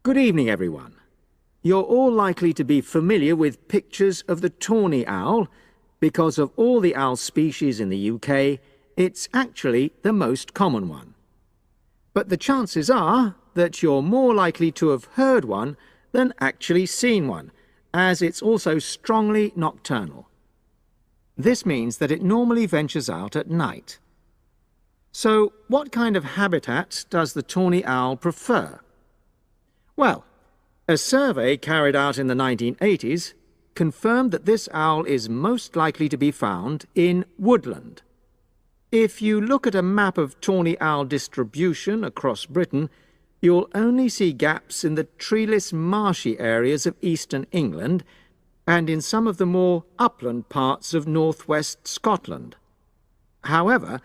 Good evening, everyone. You're all likely to be familiar with pictures of the tawny owl. Because of all the owl species in the UK, it's actually the most common one. But the chances are that you're more likely to have heard one than actually seen one, as it's also strongly nocturnal. This means that it normally ventures out at night. So, what kind of habitat does the tawny owl prefer? Well, a survey carried out in the 1980s confirmed that this owl is most likely to be found in woodland. If you look at a map of tawny owl distribution across Britain, you'll only see gaps in the treeless marshy areas of eastern England and in some of the more upland parts of northwest Scotland. However,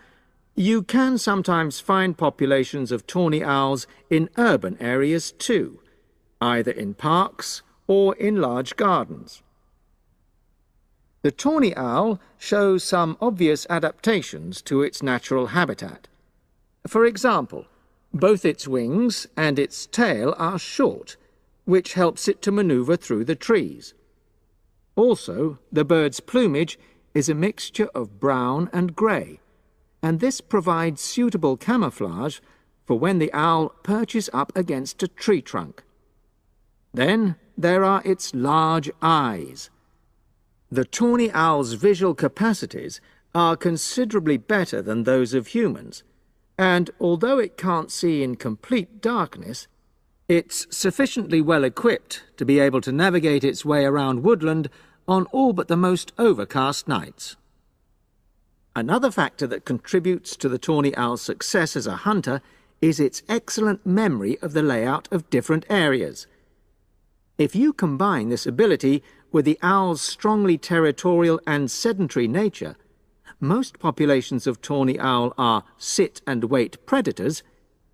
you can sometimes find populations of tawny owls in urban areas too, either in parks or in large gardens. The tawny owl shows some obvious adaptations to its natural habitat. For example, both its wings and its tail are short, which helps it to maneuver through the trees. Also, the bird's plumage is a mixture of brown and grey, and this provides suitable camouflage for when the owl perches up against a tree trunk. Then there are its large eyes. The tawny owl's visual capacities are considerably better than those of humans, and although it can't see in complete darkness, it's sufficiently well equipped to be able to navigate its way around woodland on all but the most overcast nights. Another factor that contributes to the tawny owl's success as a hunter is its excellent memory of the layout of different areas. If you combine this ability with the owl's strongly territorial and sedentary nature, most populations of tawny owl are sit-and-wait predators,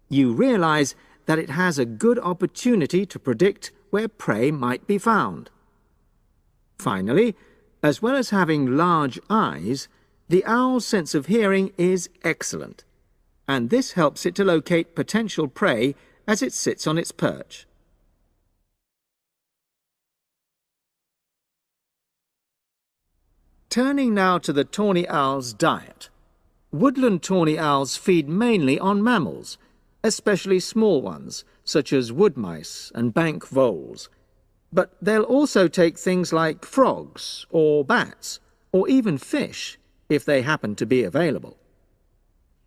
you realize that it has a good opportunity to predict where prey might be found. Finally, as well as having large eyes, the owl's sense of hearing is excellent, and this helps it to locate potential prey as it sits on its perch. Turning now to the tawny owl's diet. Woodland tawny owls feed mainly on mammals, especially small ones, such as wood mice and bank voles. But they'll also take things like frogs or bats, or even fish, if they happen to be available.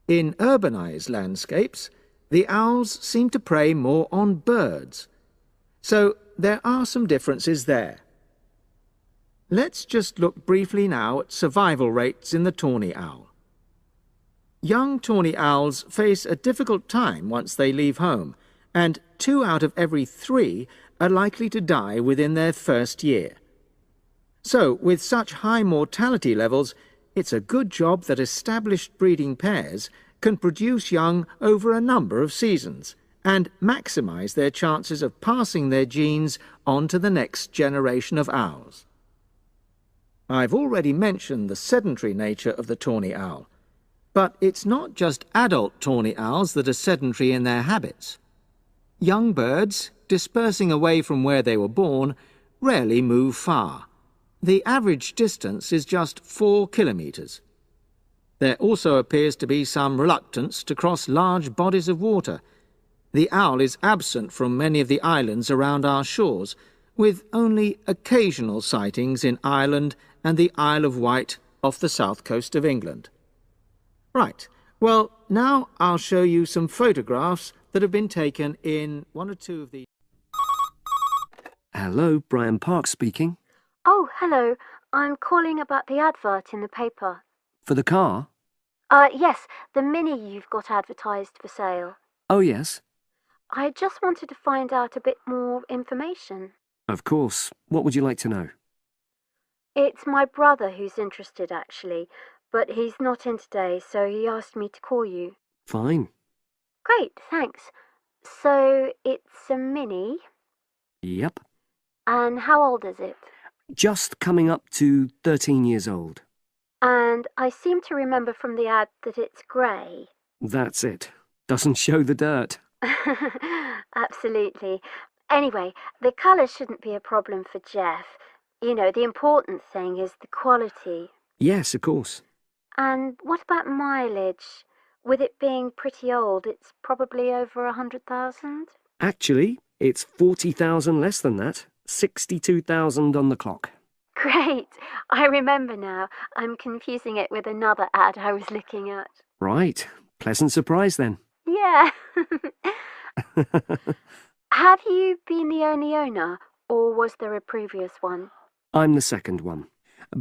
In urbanized landscapes, the owls seem to prey more on birds. So there are some differences there. Let's just look briefly now at survival rates in the tawny owl. Young tawny owls face a difficult time once they leave home, and 2 out of every 3 are likely to die within their first year. So, with such high mortality levels, it's a good job that established breeding pairs can produce young over a number of seasons and maximize their chances of passing their genes on to the next generation of owls. I've already mentioned the sedentary nature of the tawny owl, but it's not just adult tawny owls that are sedentary in their habits. Young birds, dispersing away from where they were born, rarely move far. The average distance is just 4 kilometres. There also appears to be some reluctance to cross large bodies of water. The owl is absent from many of the islands around our shores, with only occasional sightings in Ireland and the Isle of Wight off the south coast of England. Right, well, now I'll show you some photographs that have been taken in 1 or 2 of the... Hello, Brian Park speaking. Oh, hello. I'm calling about the advert in the paper. For the car? Yes, the Mini you've got advertised for sale. Oh, yes. I just wanted to find out a bit more information. Of course. What would you like to know? It's my brother who's interested, actually, but he's not in today, so he asked me to call you. Fine. Great, thanks. So, it's a Mini? Yep. And how old is it? Just coming up to 13 years old. And I seem to remember from the ad that it's grey. That's it. Doesn't show the dirt. Absolutely. Anyway, the colour shouldn't be a problem for Jeff. You know, the important thing is the quality. Yes, of course. And what about mileage? With it being pretty old, it's probably over 100,000? Actually, it's 40,000 less than that. 62,000 on the clock. Great! I remember now. I'm confusing it with another ad I was looking at. Right. Pleasant surprise then. Yeah. Have you been the only owner, or was there a previous one? I'm the second one.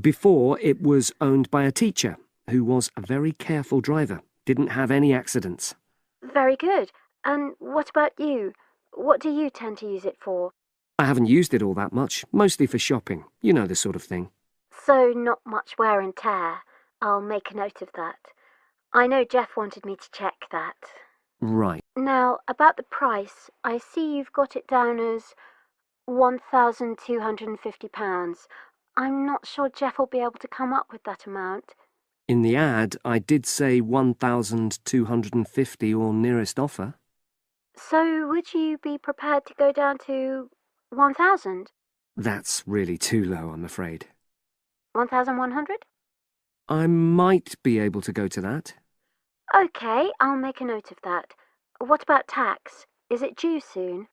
Before, it was owned by a teacher who was a very careful driver. Didn't have any accidents. Very good. And what about you? What do you tend to use it for? I haven't used it all that much, mostly for shopping. You know, the sort of thing. So not much wear and tear. I'll make a note of that. I know Jeff wanted me to check that. Right. Now, about the price, I see you've got it down as £1,250. I'm not sure Jeff will be able to come up with that amount. In the ad, I did say 1,250 or nearest offer. So would you be prepared to go down to 1,000? That's really too low, I'm afraid. 1,100? I might be able to go to that. Okay, I'll make a note of that. What about tax? Is it due soon?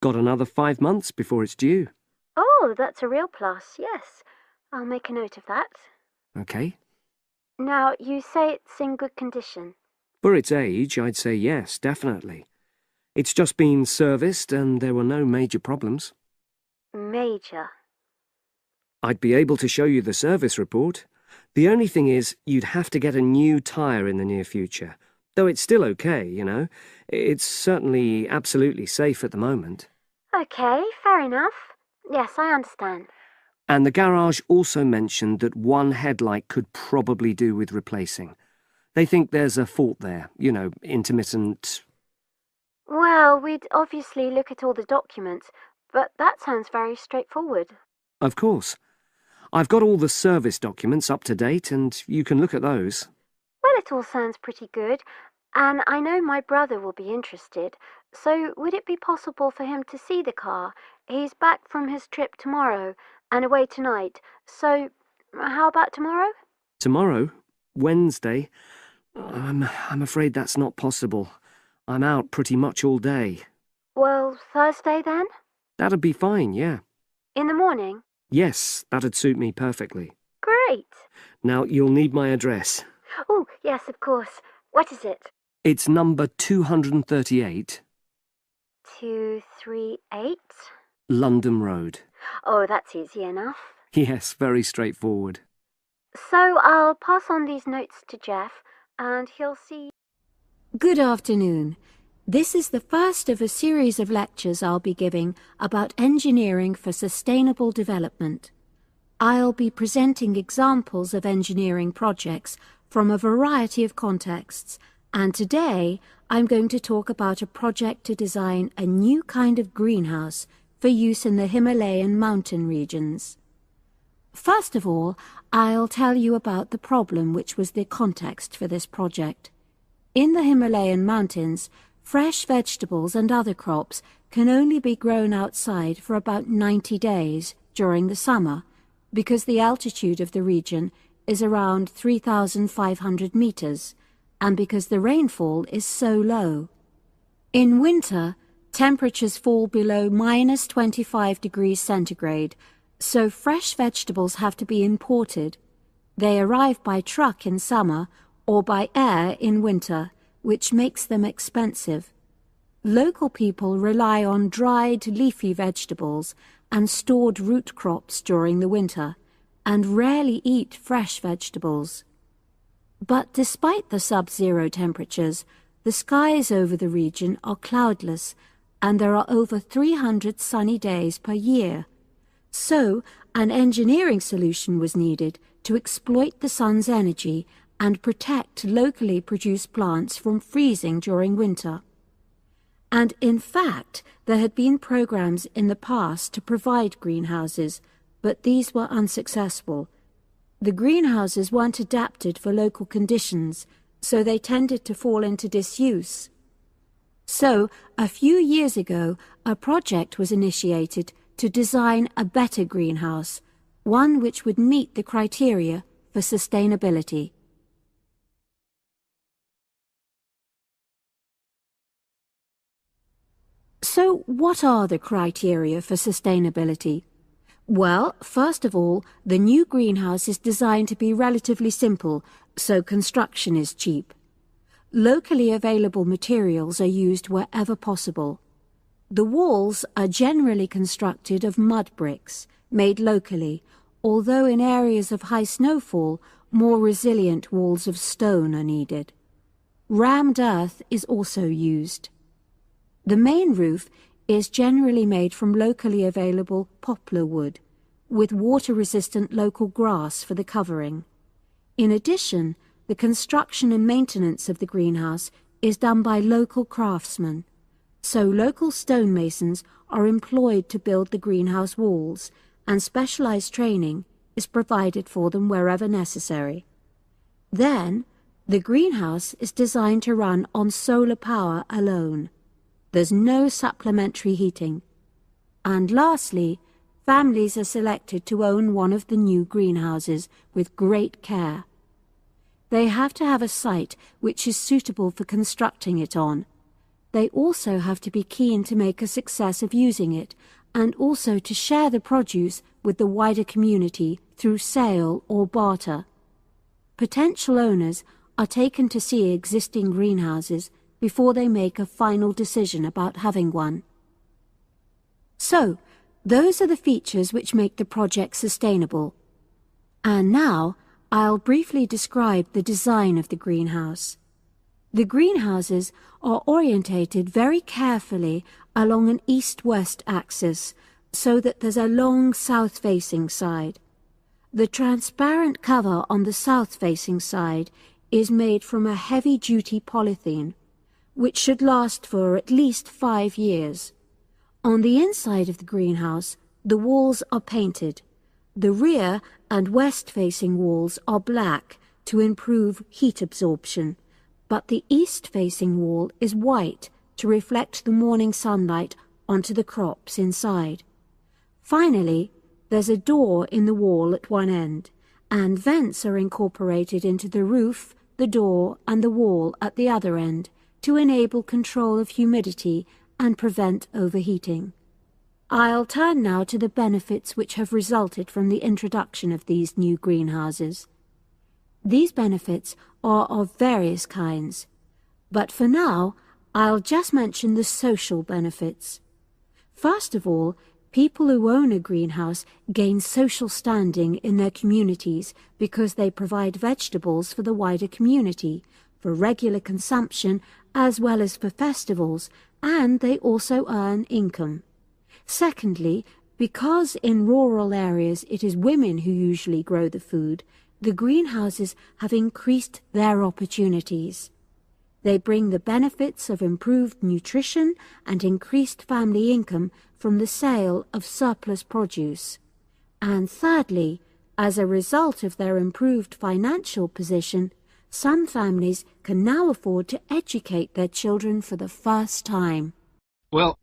Got another 5 months before it's due. Oh, that's a real plus, yes. I'll make a note of that. Okay. Now, you say it's in good condition. For its age, I'd say yes, definitely. It's just been serviced and there were no major problems. Major. I'd be able to show you the service report. The only thing is, you'd have to get a new tyre in the near future. Though it's still okay, you know. It's certainly absolutely safe at the moment. Okay, fair enough. Yes, I understand. And the garage also mentioned that one headlight could probably do with replacing. They think there's a fault there, you know, intermittent. Well, we'd obviously look at all the documents, but that sounds very straightforward. Of course. I've got all the service documents up to date, and you can look at those. Well, it all sounds pretty good, and I know my brother will be interested, so would it be possible for him to see the car? He's back from his trip tomorrow and away tonight, so how about tomorrow? Tomorrow? Wednesday? I'm afraid that's not possible. I'm out pretty much all day. Well, Thursday then? That'd be fine, yeah. In the morning? Yes, that'd suit me perfectly. Great. Now, you'll need my address. Oh, yes, of course. What is it? It's number 238. 238? London Road. Oh, that's easy enough. Yes, very straightforward. So I'll pass on these notes to Jeff, and he'll see. Good afternoon. This is the first of a series of lectures I'll be giving about engineering for sustainable development. I'll be presenting examples of engineering projects from a variety of contexts, and today I'm going to talk about a project to design a new kind of greenhouse for use in the Himalayan mountain regions. First of all, I'll tell you about the problem which was the context for this project. In the Himalayan mountains, fresh vegetables and other crops can only be grown outside for about 90 days during the summer because the altitude of the region is around 3,500 meters and because the rainfall is so low. In winter, temperatures fall below minus 25 degrees centigrade, so fresh vegetables have to be imported. They arrive by truck in summer or by air in winter, which makes them expensive. Local people rely on dried leafy vegetables and stored root crops during the winter, and rarely eat fresh vegetables. But despite the sub-zero temperatures, the skies over the region are cloudless, and there are over 300 sunny days per year. So, an engineering solution was needed to exploit the sun's energy and protect locally produced plants from freezing during winter. And in fact, there had been programs in the past to provide greenhouses, but these were unsuccessful. The greenhouses weren't adapted for local conditions, so they tended to fall into disuse. So, a few years ago, a project was initiated to design a better greenhouse, one which would meet the criteria for sustainability. So, what are the criteria for sustainability? Well, first of all, the new greenhouse is designed to be relatively simple, so construction is cheap. Locally available materials are used wherever possible. The walls are generally constructed of mud bricks, made locally, although in areas of high snowfall, more resilient walls of stone are needed. Rammed earth is also used. The main roof is generally made from locally available poplar wood, with water-resistant local grass for the covering. In addition, the construction and maintenance of the greenhouse is done by local craftsmen, so local stonemasons are employed to build the greenhouse walls, and specialized training is provided for them wherever necessary. Then, the greenhouse is designed to run on solar power alone. There's no supplementary heating. And lastly, families are selected to own one of the new greenhouses with great care. They have to have a site which is suitable for constructing it on. They also have to be keen to make a success of using it, and also to share the produce with the wider community through sale or barter. Potential owners are taken to see existing greenhouses before they make a final decision about having one. So, those are the features which make the project sustainable. And now, I'll briefly describe the design of the greenhouse. The greenhouses are orientated very carefully along an east-west axis, so that there's a long south-facing side. The transparent cover on the south-facing side is made from a heavy-duty polythene, which should last for at least 5 years. On the inside of the greenhouse, the walls are painted. The rear and west-facing walls are black to improve heat absorption, but the east-facing wall is white to reflect the morning sunlight onto the crops inside. Finally, there's a door in the wall at one end, and vents are incorporated into the roof, the door, and the wall at the other end, to enable control of humidity and prevent overheating. I'll turn now to the benefits which have resulted from the introduction of these new greenhouses. These benefits are of various kinds, but for now I'll just mention the social benefits. First of all, people who own a greenhouse gain social standing in their communities because they provide vegetables for the wider community, for regular consumption as well as for festivals, and they also earn income. Secondly, because in rural areas it is women who usually grow the food, the greenhouses have increased their opportunities. They bring the benefits of improved nutrition and increased family income from the sale of surplus produce. And thirdly, as a result of their improved financial position, some families can now afford to educate their children for the first time. Well,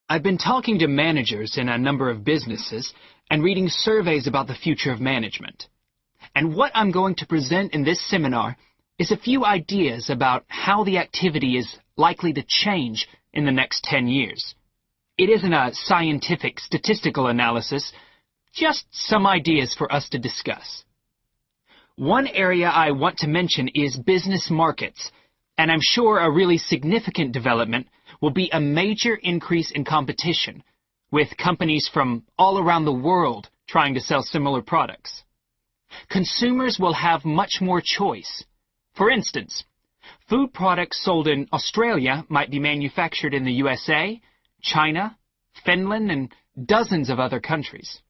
I've been talking to managers in a number of businesses and reading surveys about the future of management. And what I'm going to present in this seminar is a few ideas about how the activity is likely to change in the next 10 years. It isn't a scientific statistical analysis, just some ideas for us to discuss. One area I want to mention is business markets, and I'm sure a really significant development will be a major increase in competition, with companies from all around the world trying to sell similar products. Consumers will have much more choice. For instance, food products sold in Australia might be manufactured in the USA, China, Finland, and dozens of other countries.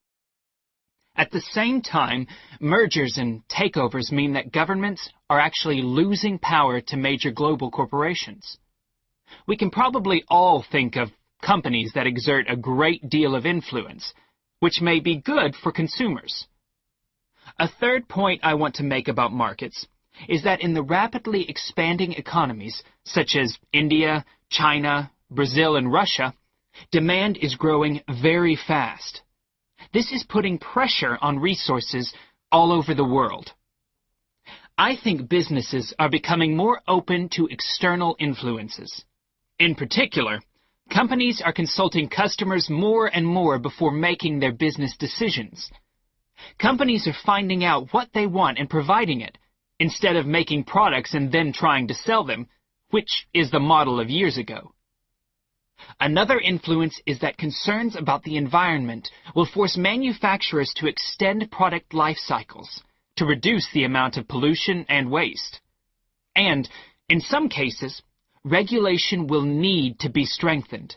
At the same time, mergers and takeovers mean that governments are actually losing power to major global corporations. We can probably all think of companies that exert a great deal of influence, which may be good for consumers. A third point I want to make about markets is that in the rapidly expanding economies, such as India, China, Brazil, and Russia, demand is growing very fast. This is putting pressure on resources all over the world. I think businesses are becoming more open to external influences. In particular, companies are consulting customers more and more before making their business decisions. Companies are finding out what they want and providing it, instead of making products and then trying to sell them, which is the model of years ago. Another influence is that concerns about the environment will force manufacturers to extend product life cycles to reduce the amount of pollution and waste. And, in some cases, regulation will need to be strengthened.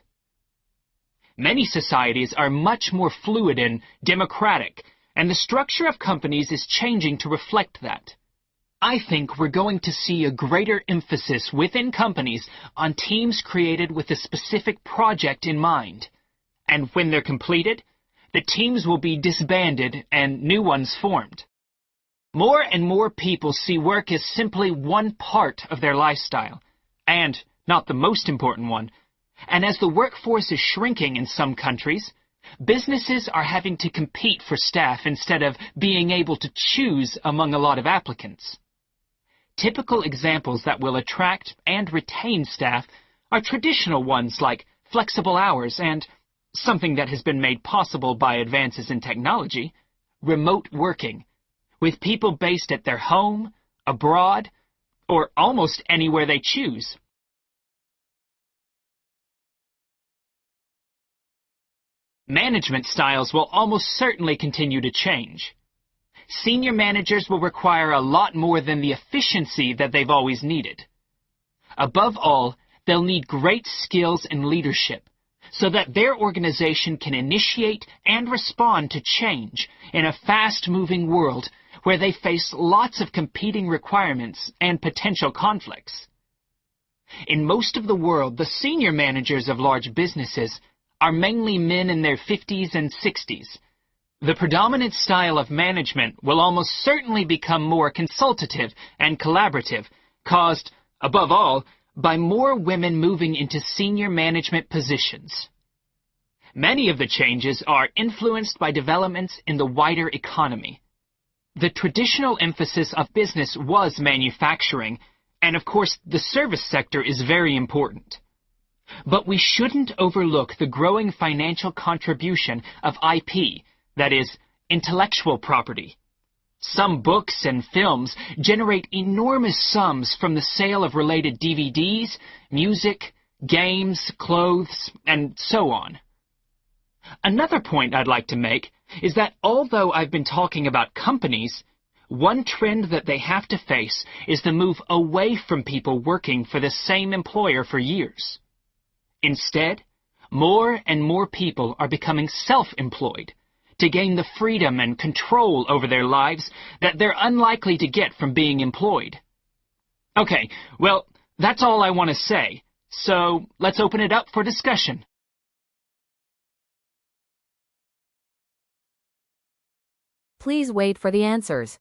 Many societies are much more fluid and democratic, and the structure of companies is changing to reflect that. I think we're going to see a greater emphasis within companies on teams created with a specific project in mind. And when they're completed, the teams will be disbanded and new ones formed. More and more people see work as simply one part of their lifestyle, and not the most important one. And as the workforce is shrinking in some countries, businesses are having to compete for staff instead of being able to choose among a lot of applicants. Typical examples that will attract and retain staff are traditional ones like flexible hours and, something that has been made possible by advances in technology, remote working, with people based at their home, abroad, or almost anywhere they choose. Management styles will almost certainly continue to change. Senior managers will require a lot more than the efficiency that they've always needed. Above all, they'll need great skills in leadership so that their organization can initiate and respond to change in a fast-moving world where they face lots of competing requirements and potential conflicts. In most of the world, the senior managers of large businesses are mainly men in their 50s and 60s. The predominant style of management will almost certainly become more consultative and collaborative, caused, above all, by more women moving into senior management positions. Many of the changes are influenced by developments in the wider economy. The traditional emphasis of business was manufacturing, and of course the service sector is very important. But we shouldn't overlook the growing financial contribution of IP, that is, intellectual property. Some books and films generate enormous sums from the sale of related DVDs, music, games, clothes, and so on. Another point I'd like to make is that although I've been talking about companies, one trend that they have to face is the move away from people working for the same employer for years. Instead, more and more people are becoming self-employed to gain the freedom and control over their lives that they're unlikely to get from being employed. Okay, well, that's all I want to say, so let's open it up for discussion. Please wait for the answers.